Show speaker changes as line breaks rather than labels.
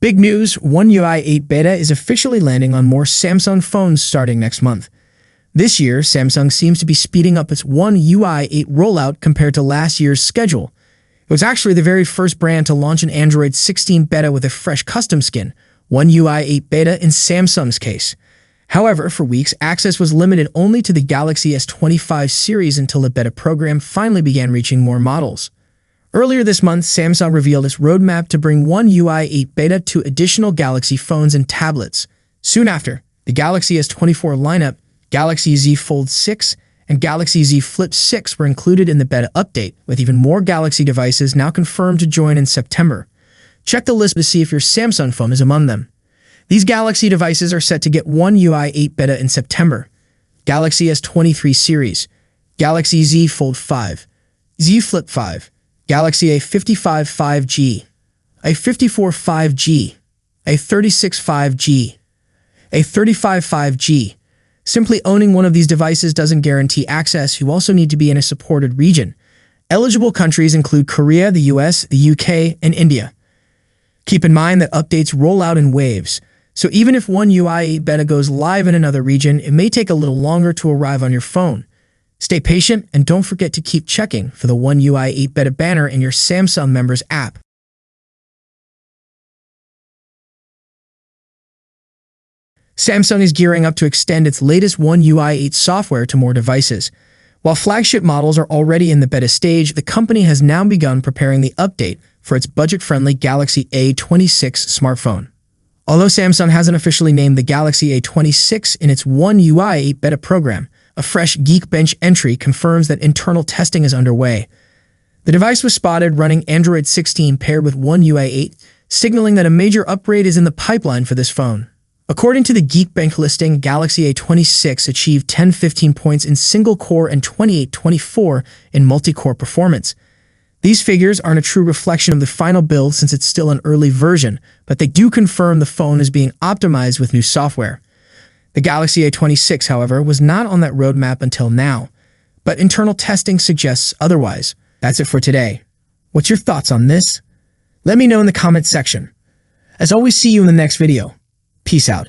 Big news, One UI 8 Beta is officially landing on more Samsung phones starting next month. This year, Samsung seems to be speeding up its One UI 8 rollout compared to last year's schedule. It was actually the very first brand to launch an Android 16 beta with a fresh custom skin, One UI 8 Beta in Samsung's case. However, for weeks, access was limited only to the Galaxy S25 series until the beta program finally began reaching more models. Earlier this month, Samsung revealed its roadmap to bring One UI 8 Beta to additional Galaxy phones and tablets. Soon after, the Galaxy S24 lineup, Galaxy Z Fold 6, and Galaxy Z Flip 6 were included in the beta update, with even more Galaxy devices now confirmed to join in September. Check the list to see if your Samsung phone is among them. These Galaxy devices are set to get One UI 8 Beta in September: Galaxy S23 series, Galaxy Z Fold 5, Z Flip 5, Galaxy A55 5G, A54 5G, A36 5G, A35 5G. Simply owning one of these devices doesn't guarantee access. You also need to be in a supported region. Eligible countries include Korea, the US, the UK, and India. Keep in mind that updates roll out in waves, so even if One UI 8 Beta goes live in another region, it may take a little longer to arrive on your phone. Stay patient and don't forget to keep checking for the One UI 8 Beta banner in your Samsung Members app. Samsung is gearing up to extend its latest One UI 8 software to more devices. While flagship models are already in the beta stage, the company has now begun preparing the update for its budget-friendly Galaxy A26 smartphone. Although Samsung hasn't officially named the Galaxy A26 in its One UI 8 Beta program, a fresh Geekbench entry confirms that internal testing is underway. The device was spotted running Android 16 paired with One UI 8, signaling that a major upgrade is in the pipeline for this phone. According to the Geekbench listing, Galaxy A26 achieved 1015 points in single-core and 2824 in multi-core performance. These figures aren't a true reflection of the final build since it's still an early version, but they do confirm the phone is being optimized with new software. The Galaxy A26, however, was not on that roadmap until now, but internal testing suggests otherwise. That's it for today. What's your thoughts on this? Let me know in the comments section. As always, see you in the next video. Peace out.